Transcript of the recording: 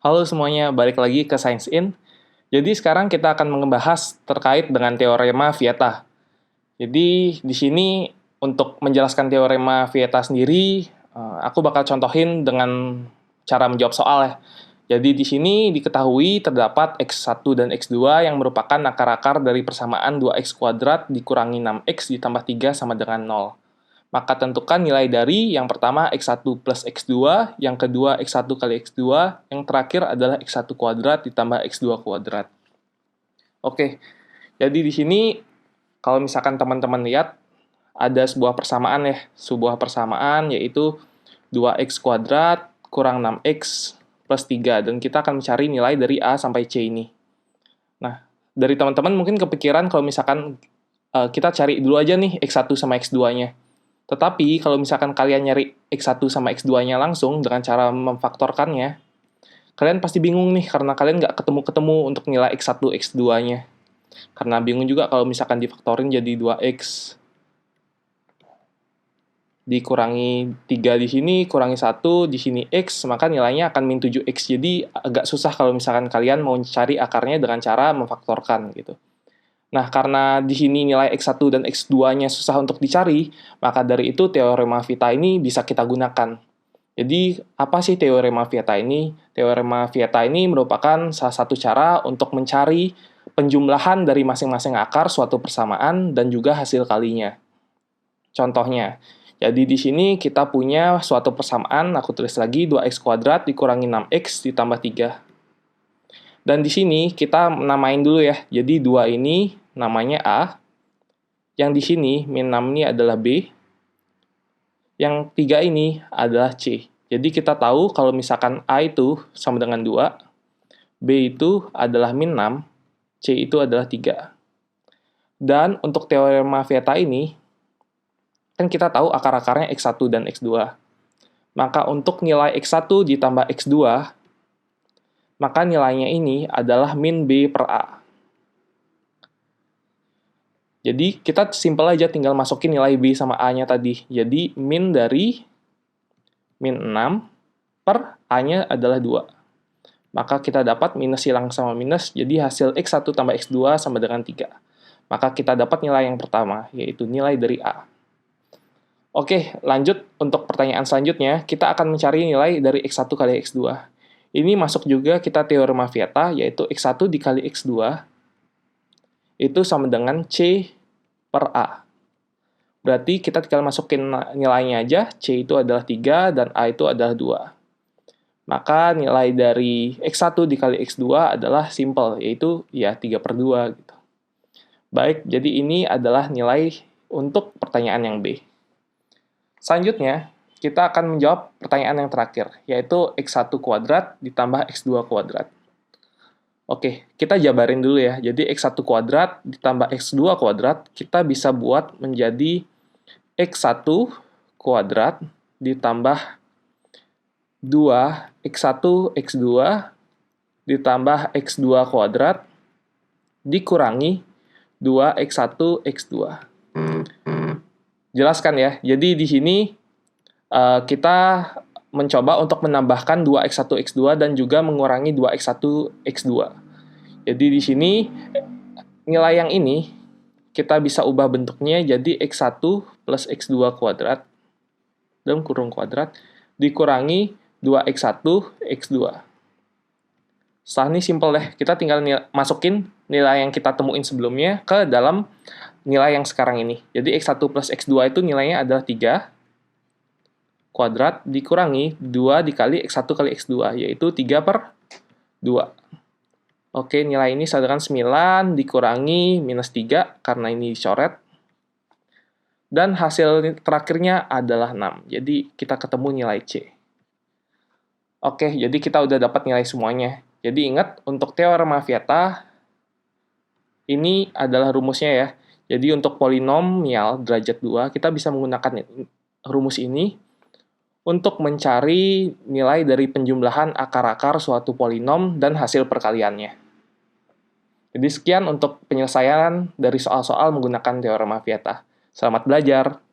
Halo semuanya, balik lagi ke Science In. Jadi sekarang kita akan membahas terkait dengan teorema Vieta. Jadi di sini untuk menjelaskan teorema Vieta sendiri, aku bakal contohin dengan cara menjawab soal ya. Jadi di sini diketahui terdapat X1 dan X2 yang merupakan akar-akar dari persamaan 2X kuadrat dikurangi 6X ditambah 3 sama dengan 0. Maka tentukan nilai dari yang pertama X1 plus X2, yang kedua X1 kali X2, yang terakhir adalah X1 kuadrat ditambah X2 kuadrat. Oke, jadi di sini kalau misalkan teman-teman lihat, ada sebuah persamaan ya, sebuah persamaan yaitu 2X kuadrat kurang 6X plus 3, dan kita akan mencari nilai dari A sampai C ini. Nah, dari teman-teman mungkin kepikiran kalau misalkan kita cari dulu aja nih X1 sama X2-nya. Tetapi kalau misalkan kalian nyari X1 sama X2-nya langsung dengan cara memfaktorkannya, kalian pasti bingung nih karena kalian nggak ketemu-ketemu untuk nilai X1, X2-nya. Karena bingung juga kalau misalkan difaktorin jadi 2X. Dikurangi 3 di sini, kurangi 1, di sini X, maka nilainya akan min 7X. Jadi agak susah kalau misalkan kalian mau cari akarnya dengan cara memfaktorkan gitu. Nah, karena di sini nilai X1 dan X2-nya susah untuk dicari, maka dari itu teorema Vieta ini bisa kita gunakan. Jadi, apa sih teorema Vieta ini? Teorema Vieta ini merupakan salah satu cara untuk mencari penjumlahan dari masing-masing akar suatu persamaan dan juga hasil kalinya. Contohnya, jadi di sini kita punya suatu persamaan, aku tulis lagi 2X kuadrat dikurangi 6X ditambah 3. Dan di sini kita namain dulu ya. Jadi 2 ini namanya A. Yang di sini min 6 ini adalah B. Yang 3 ini adalah C. Jadi kita tahu kalau misalkan A itu sama dengan 2, B itu adalah min 6, C itu adalah 3. Dan untuk teorema Vieta ini, kan kita tahu akar-akarnya X1 dan X2. Maka untuk nilai X1 ditambah X2, maka nilainya ini adalah min B per A. Jadi kita simpel aja tinggal masukin nilai B sama A-nya tadi. Jadi min dari min 6 per A-nya adalah 2. Maka kita dapat minus hilang sama minus, jadi hasil X1 tambah X2 sama dengan 3. Maka kita dapat nilai yang pertama, yaitu nilai dari A. Oke, lanjut untuk pertanyaan selanjutnya, kita akan mencari nilai dari X1 kali X2. Ini masuk juga kita teorema Vieta, yaitu X1 dikali X2, itu sama dengan C per A. Berarti kita tinggal masukin nilainya aja, C itu adalah 3 dan A itu adalah 2. Maka nilai dari X1 dikali X2 adalah simple, yaitu ya 3 per 2. Gitu. Baik, jadi ini adalah nilai untuk pertanyaan yang B. Selanjutnya, kita akan menjawab pertanyaan yang terakhir, yaitu X1 kuadrat ditambah X2 kuadrat. Oke, kita jabarin dulu ya. Jadi X1 kuadrat ditambah X2 kuadrat, kita bisa buat menjadi X1 kuadrat ditambah 2X1 X2 ditambah X2 kuadrat dikurangi 2X1 X2. Jelaskan ya. Jadi di sini kita mencoba untuk menambahkan 2X1 X2 dan juga mengurangi 2X1 X2. Jadi di sini nilai yang ini kita bisa ubah bentuknya jadi X1 plus X2 kuadrat dalam kurung kuadrat dikurangi 2X1 X2. Setelah ini simple deh, kita tinggal masukin nilai yang kita temuin sebelumnya ke dalam nilai yang sekarang ini. Jadi X1 plus X2 itu nilainya adalah 3 kuadrat dikurangi 2 dikali X1 kali X2, yaitu 3 per 2. Oke, nilai ini sama dengan 9 dikurangi minus 3, karena ini dicoret. Dan hasil terakhirnya adalah 6. Jadi kita ketemu nilai C. Oke, jadi kita udah dapat nilai semuanya. Jadi ingat, untuk teorema Vieta, ini adalah rumusnya ya. Jadi untuk polinomial derajat 2, kita bisa menggunakan rumus ini untuk mencari nilai dari penjumlahan akar-akar suatu polinom dan hasil perkaliannya. Jadi sekian untuk penyelesaian dari soal-soal menggunakan teorema Vieta. Selamat belajar!